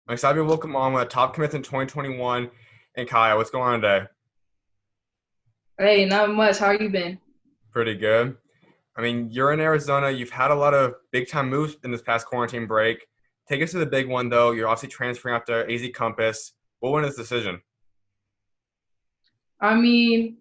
I'm excited to welcome on with top commits in 2021. And Kaya, what's going on today? Hey, not much. How you been? Pretty good. I mean, you're in Arizona. You've had a lot of big time moves in this past quarantine break. Take us to the big one, though. You're obviously transferring out to AZ Compass. What went this decision? I mean,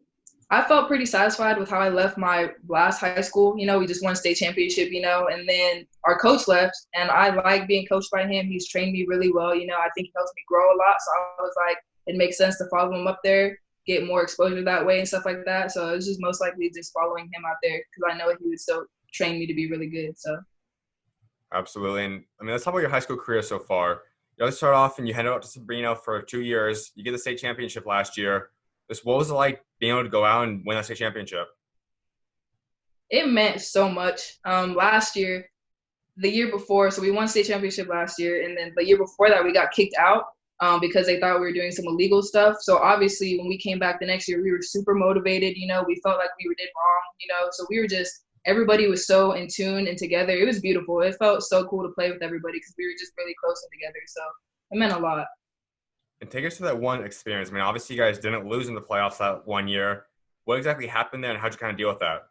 I felt pretty satisfied with how I left my last high school. We just won state championship, and then our coach left, and I like being coached by him. He's trained me really well. I think he helps me grow a lot. So I was like, it makes sense to follow him up there, get more exposure that way and stuff like that. So it was just most likely just following him out there because I know he would still train me to be really good. So Absolutely. And I mean, let's talk about your high school career so far. You always start off and you head out to Sabino for 2 years. You get the state championship last year. Just what was it like being able to go out and win that state championship? it meant so much. Last year, the year before, so we won state championship last year, and then the year before that, we got kicked out because they thought we were doing some illegal stuff. So obviously, when we came back the next year, we were super motivated. We felt like we did wrong. So we were just everybody was so in tune and together. It was beautiful. It felt so cool to play with everybody because we were just really close and together. So it meant a lot. And take us to that one experience. I mean, obviously, you guys didn't lose in the playoffs that 1 year. What exactly happened there, and how'd you kind of deal with that?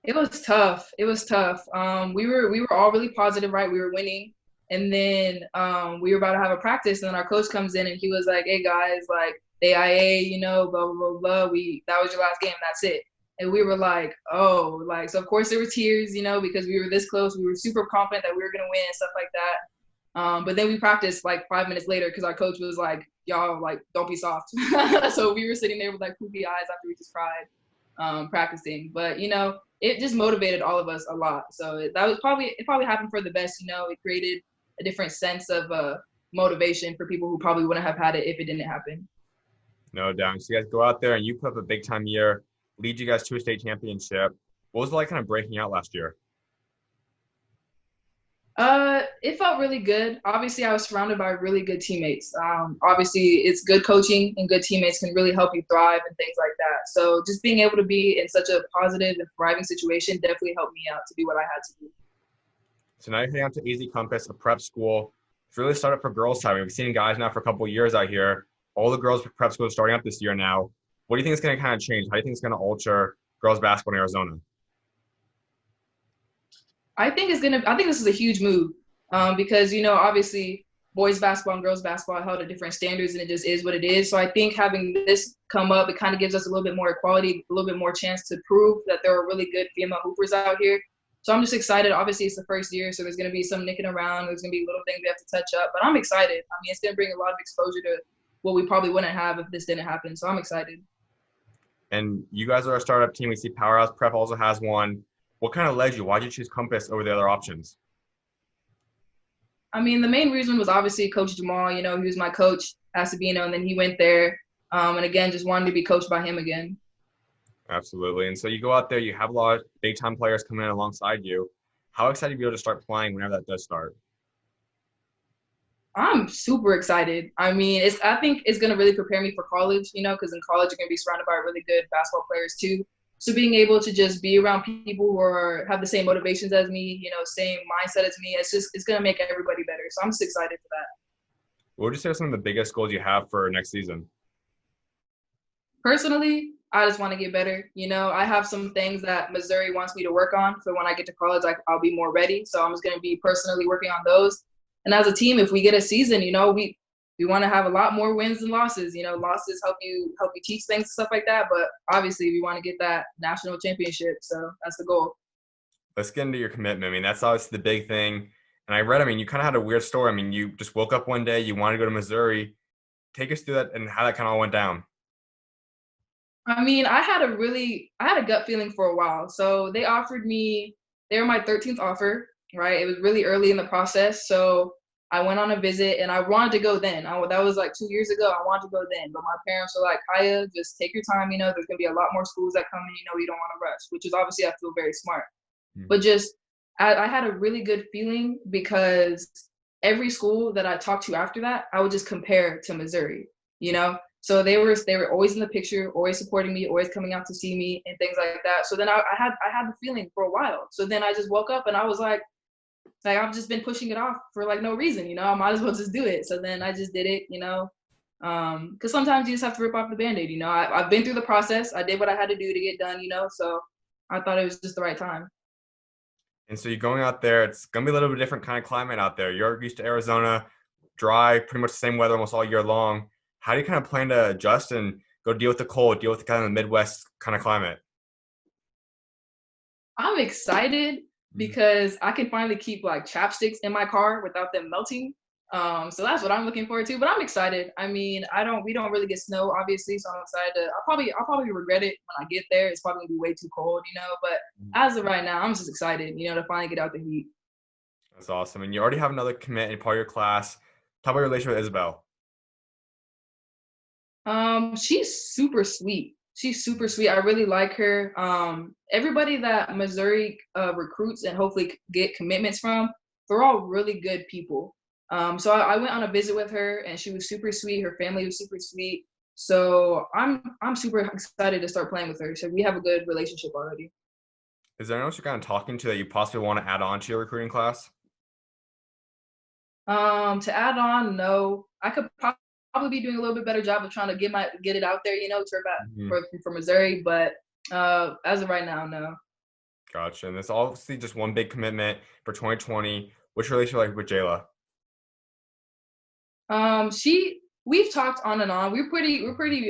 It was tough. It was tough. We were all really positive, right? We were winning, and then we were about to have a practice, and then our coach comes in and he was like, "Hey guys, like AIA, blah blah blah blah. That was your last game. That's it." And we were like, "Oh, like so." Of course, there were tears, because we were this close. We were super confident that we were gonna win and stuff like that. But then we practiced like 5 minutes later because our coach was like, "Y'all, like, don't be soft." So we were sitting there with like poopy eyes after we just cried practicing. But it just motivated all of us a lot. So that was probably happened for the best. It created a different sense of motivation for people who probably wouldn't have had it if it didn't happen. No doubt. So you guys go out there and you put up a big time year, lead you guys to a state championship. What was it like kind of breaking out last year? It felt really good. Obviously, I was surrounded by really good teammates. Obviously, it's good coaching and good teammates can really help you thrive and things like that. So just being able to be in such a positive and thriving situation definitely helped me out to do what I had to do. So now you're heading out to AZ Compass, a prep school. It's really started for girls' time. We've seen guys now for a couple of years out here. All the girls prep schools starting up this year now. What do you think is going to kind of change? How do you think it's going to alter girls' basketball in Arizona? I think this is a huge move because obviously boys basketball and girls basketball are held at different standards and it just is what it is. So I think having this come up, it kind of gives us a little bit more equality, a little bit more chance to prove that there are really good female hoopers out here. So I'm just excited. Obviously, it's the first year, so there's going to be some nicking around. There's going to be little things we have to touch up, but I'm excited. I mean, it's going to bring a lot of exposure to what we probably wouldn't have if this didn't happen. So I'm excited. And you guys are a startup team. We see Powerhouse Prep also has one. What kind of led you? Why did you choose Compass over the other options? I mean, the main reason was obviously Coach Jamal. He was my coach at Sabino, and then he went there. And again, just wanted to be coached by him again. Absolutely. And so you go out there, you have a lot of big time players coming in alongside you. How excited are you to be able to start playing whenever that does start? I'm super excited. I mean, I think it's gonna really prepare me for college, because in college you're gonna be surrounded by really good basketball players too. So being able to just be around people who have the same motivations as me, same mindset as me, it's gonna make everybody better. So I'm just excited for that. What would you say are some of the biggest goals you have for next season? Personally, I just want to get better. I have some things that Missouri wants me to work on. So when I get to college, I'll be more ready. So I'm just going to be personally working on those. And as a team, if we get a season, we want to have a lot more wins than losses. Losses help you teach things and stuff like that. But obviously, we want to get that national championship. So that's the goal. Let's get into your commitment. I mean, that's obviously the big thing. And I read, I mean, you kind of had a weird story. I mean, you just woke up one day, you wanted to go to Missouri. Take us through that and how that kind of all went down. I mean, I had a gut feeling for a while. So they were my 13th offer, right? It was really early in the process. So I went on a visit and I wanted to go then. That was like 2 years ago. I wanted to go then. But my parents were like, Kaya, just take your time. There's going to be a lot more schools that come in. You don't want to rush, which is obviously, I feel very smart. But just, I had a really good feeling because every school that I talked to after that, I would just compare to Missouri, you know? So they were always in the picture, always supporting me, always coming out to see me and things like that. So then I had the feeling for a while. So then I just woke up and I was like, like I've just been pushing it off for like no reason, you know. I might as well just do it. So then I just did it, you know. Because sometimes you just have to rip off the band-aid, you know. I've been through the process. I did what I had to do to get done, you know. So I thought it was just the right time. And so you're going out there, it's going to be a little bit different kind of climate out there. You're used to Arizona, dry, pretty much the same weather almost all year long. How do you kind of plan to adjust and go deal with the cold, deal with the kind of the Midwest kind of climate? I'm excited because I can finally keep like chapsticks in my car without them melting. So that's what I'm looking forward to. But I'm excited. I mean, we don't really get snow, obviously, so I'm excited to. I'll probably regret it when I get there. It's probably gonna be way too cold, you know. But as of right now, I'm just excited, you know, to finally get out the heat. That's awesome. And you already have another commit in part of your class. Talk about your relationship with Isabelle. She's super sweet. She's super sweet. I really like her. Everybody that Missouri recruits and hopefully get commitments from, they're all really good people. So I went on a visit with her, and she was super sweet. Her family was super sweet. So I'm super excited to start playing with her. So we have a good relationship already. Is there anyone else you're kind of talking to that you possibly want to add on to your recruiting class? To add on, no, I could probably be doing a little bit better job of trying to get it out there, you know, Mhm. for Missouri. But as of right now, no. Gotcha. And it's obviously just one big commitment for 2020. What's your relationship like with Jayla? We've talked on and on. We're pretty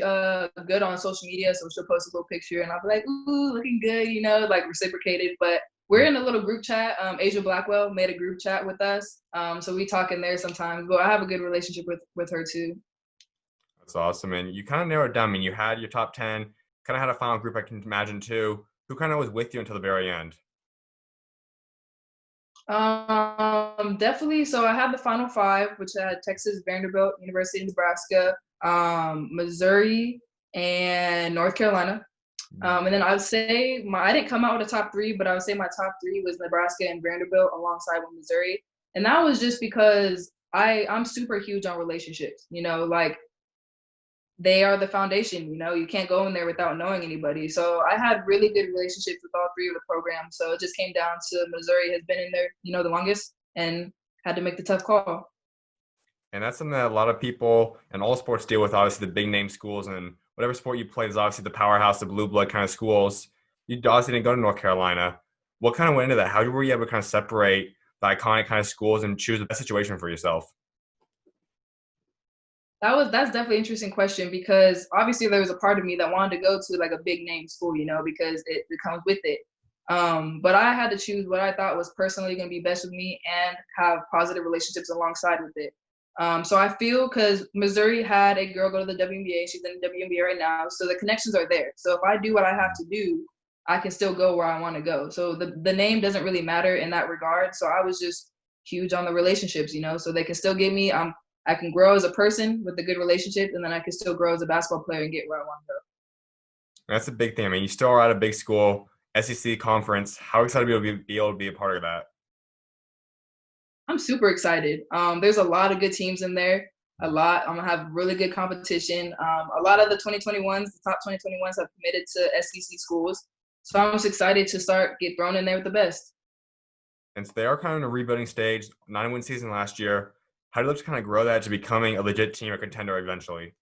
good on social media, so she'll post a little picture and I'll be like, ooh, looking good, you know, like reciprocated. But we're in a little group chat. Asia Blackwell made a group chat with us. So we talk in there sometimes. But I have a good relationship with her too. That's awesome. And you kind of narrowed it down. I mean, you had your top 10, kind of had a final group, I can imagine, too. Who kind of was with you until the very end? Definitely. So I had the Final Five, which had Texas, Vanderbilt, University of Nebraska, Missouri, and North Carolina. And then I would say I didn't come out with a top three, but I would say my top three was Nebraska and Vanderbilt alongside with Missouri. And that was just because I'm super huge on relationships, you know, like they are the foundation, you know, you can't go in there without knowing anybody. So I had really good relationships with all three of the programs. So it just came down to Missouri has been in there, you know, the longest and had to make the tough call. And that's something that a lot of people and all sports deal with, obviously, the big name schools. And whatever sport you play is obviously the powerhouse, the blue blood kind of schools. You obviously didn't go to North Carolina. What kind of went into that? How were you able to kind of separate the iconic kind of schools and choose the best situation for yourself? That's definitely an interesting question because obviously there was a part of me that wanted to go to like a big name school, you know, because it comes with it. But I had to choose what I thought was personally going to be best with me and have positive relationships alongside with it. So I feel because Missouri had a girl go to the WNBA, she's in the WNBA right now, so the connections are there. So if I do what I have to do, I can still go where I want to go. So the name doesn't really matter in that regard. So I was just huge on the relationships, you know, so they can still get me. I can grow as a person with a good relationship, and then I can still grow as a basketball player and get where I want to go. That's a big thing. I mean, you still are at a big school, SEC conference. How excited to be able to be a part of that? I'm super excited. There's a lot of good teams in there. A lot. I'm gonna have really good competition. A lot of the 2021s, the top 2021s, have committed to SEC schools. So I'm just excited to get thrown in there with the best. And so they are kind of in a rebuilding stage, 9-win season last year. How do you look to kind of grow that to becoming a legit team or contender eventually?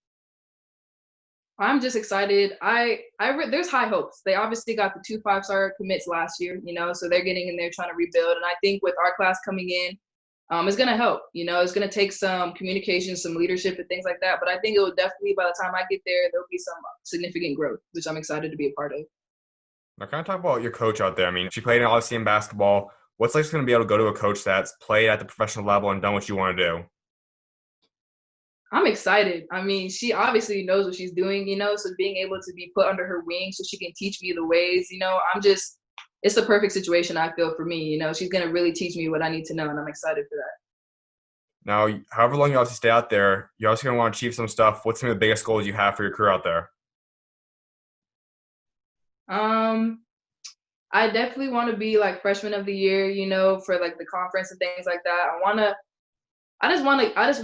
I'm just excited. There's high hopes. They obviously got the two 5-star commits last year, you know, so they're getting in there trying to rebuild. And I think with our class coming in, it's gonna help. You know, it's gonna take some communication, some leadership, and things like that. But I think it will definitely, by the time I get there, there'll be some significant growth, which I'm excited to be a part of. Now, kind of talk about your coach out there. I mean, she played obviously in basketball. What's like going to be able to go to a coach that's played at the professional level and done what you want to do? I'm excited. I mean, she obviously knows what she's doing, you know, so being able to be put under her wing so she can teach me the ways, you know, it's the perfect situation I feel for me. You know, she's gonna really teach me what I need to know, and I'm excited for that. Now, however long you obviously stay out there, you're also going to want to achieve some stuff. What's some of the biggest goals you have for your career out there? Um, I definitely want to be like freshman of the year, you know, for like the conference and things like that. I just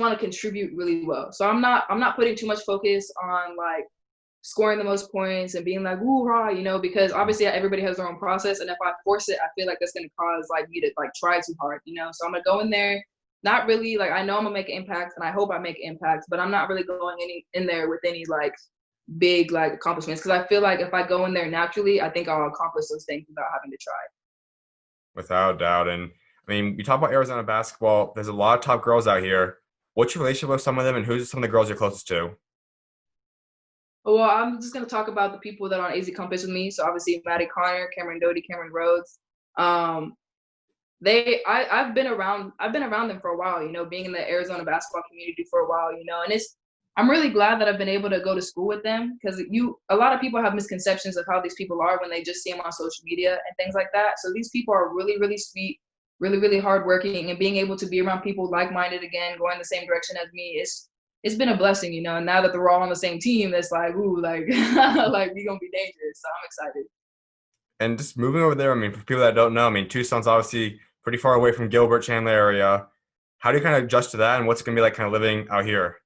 want to contribute really well. So I'm not putting too much focus on like scoring the most points and being like, woo rah, you know, because obviously everybody has their own process. And if I force it, I feel like that's going to cause like me to like try too hard, you know? So I'm going to go in there, not really like, I know I'm going to make an impact and I hope I make an impact, but I'm not really going in there with any like big like accomplishments. Cause I feel like if I go in there naturally, I think I'll accomplish those things without having to try. Without doubt. And I mean, we talk about Arizona basketball. There's a lot of top girls out here. What's your relationship with some of them, and who's some of the girls you're closest to? Well, I'm just gonna talk about the people that are on AZ Compass with me. So obviously Maddie Connor, Kam'Ren Doty, Cameron Rhodes. Um, I've been around them for a while, you know, being in the Arizona basketball community for a while, you know, and I'm really glad that I've been able to go to school with them because a lot of people have misconceptions of how these people are when they just see them on social media and things like that. So these people are really, really sweet, really, really hardworking, and being able to be around people like-minded again, going the same direction as me, it's been a blessing, you know. And now that they're all on the same team, it's like, ooh, like like we gonna be dangerous. So I'm excited. And just moving over there, I mean, for people that don't know, I mean, Tucson's obviously pretty far away from Gilbert, Chandler area. How do you kind of adjust to that, and what's it gonna be like kind of living out here?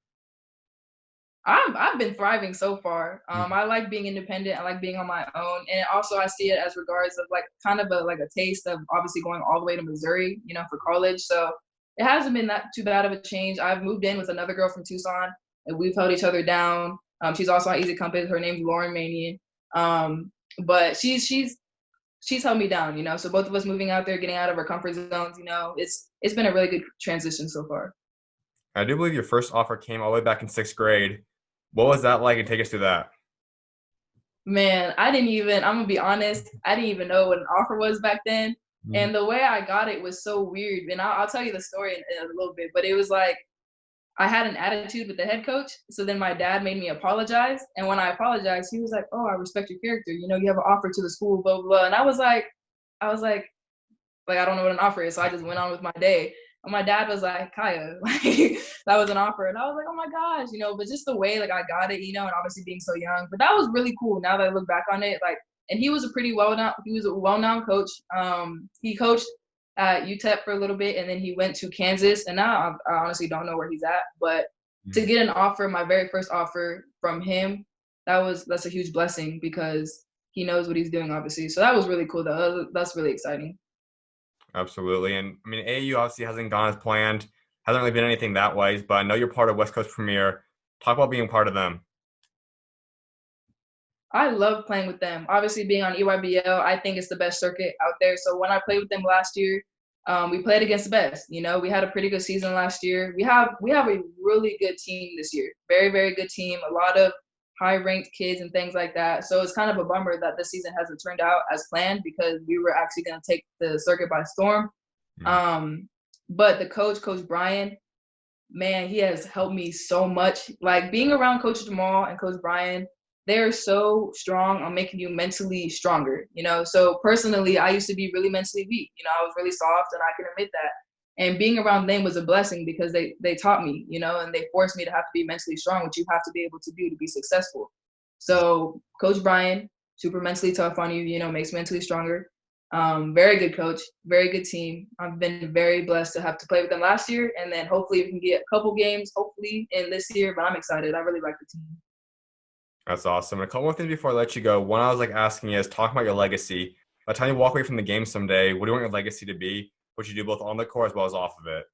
I've been thriving so far. I like being independent. I like being on my own, and also I see it as regards of like kind of a taste of obviously going all the way to Missouri, you know, for college. So it hasn't been that too bad of a change. I've moved in with another girl from Tucson, and we've held each other down. She's also on Easy Compass. Her name's Lauren Manion. But she's held me down, you know. So both of us moving out there, getting out of our comfort zones, you know, it's been a really good transition so far. I do believe your first offer came all the way back in sixth grade. What was that like, and take us through that? Man, I'm gonna be honest, I didn't even know what an offer was back then. Mhm. And the way I got it was so weird. And I'll tell you the story in a little bit, but it was like I had an attitude with the head coach. So then my dad made me apologize. And when I apologized, he was like, "Oh, I respect your character. You know, you have an offer to the school, blah, blah, blah." And I was like, I don't know what an offer is. So I just went on with my day. And my dad was like, Kiya, like that was an offer. And I was like, oh my gosh, you know, but just the way like I got it, you know, and obviously being so young. But that was really cool now that I look back on it. Like, and he was a well-known coach. He coached at UTEP for a little bit and then he went to Kansas. And now I honestly don't know where he's at. But to get an offer, my very first offer from him, that's a huge blessing because he knows what he's doing, obviously. So that was really cool though. That's really exciting. Absolutely. And I mean, AAU obviously hasn't gone as planned, hasn't really been anything that way, but I know you're part of West Coast Premier. Talk about being part of them. I love playing with them. Obviously, being on EYBL, I think it's the best circuit out there. So when I played with them last year, we played against the best. You know, we had a pretty good season last year. We have a really good team this year. Very, very good team. A lot of high-ranked kids and things like that. So it's kind of a bummer that this season hasn't turned out as planned because we were actually going to take the circuit by storm. But the Coach Brian, man, he has helped me so much. Like being around Coach Jamal and Coach Brian, they're so strong on making you mentally stronger, you know? So personally, I used to be really mentally weak. You know, I was really soft and I can admit that. And being around them was a blessing because they taught me, you know, and they forced me to have to be mentally strong, which you have to be able to do to be successful. So Coach Brian, super mentally tough on you, you know, makes mentally stronger. Very good coach, very good team. I've been very blessed to have to play with them last year. And then hopefully we can get a couple games, hopefully in this year, but I'm excited. I really like the team. That's awesome. And a couple more things before I let you go. One I was like asking is talk about your legacy. By the time you walk away from the game someday, what do you want your legacy to be? What you do both on the court as well as off of it?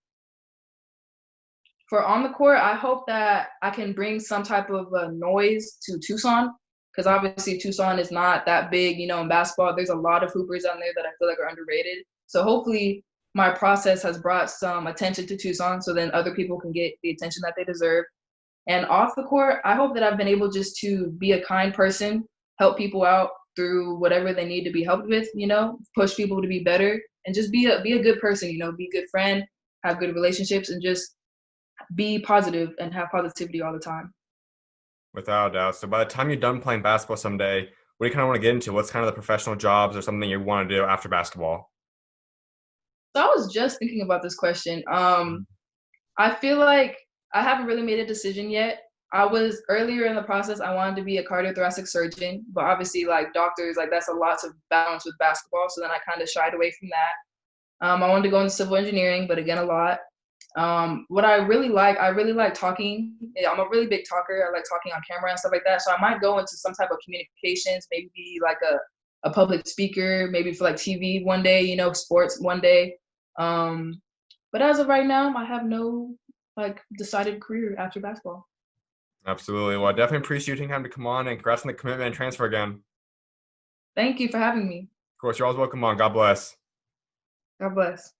For on the court, I hope that I can bring some type of noise to Tucson because obviously Tucson is not that big, you know, in basketball. There's a lot of hoopers down there that I feel like are underrated. So hopefully my process has brought some attention to Tucson so then other people can get the attention that they deserve. And off the court, I hope that I've been able just to be a kind person, help people out through whatever they need to be helped with, you know, push people to be better and just be a good person, you know, be a good friend, have good relationships and just be positive and have positivity all the time. Without a doubt. So by the time you're done playing basketball someday, what do you kind of want to get into? What's kind of the professional jobs or something you want to do after basketball? So I was just thinking about this question. I feel like I haven't really made a decision yet. I was earlier in the process, I wanted to be a cardiothoracic surgeon, but obviously like doctors, like that's a lot to balance with basketball. So then I kind of shied away from that. I wanted to go into civil engineering, but again, a lot. What I really like talking. I'm a really big talker. I like talking on camera and stuff like that. So I might go into some type of communications, maybe be like a public speaker, maybe for like TV one day, you know, sports one day. But as of right now, I have no like decided career after basketball. Absolutely. Well, I definitely appreciate you taking time to come on, and congrats on the commitment and transfer again. Thank you for having me. Of course, you're always welcome on. God bless. God bless.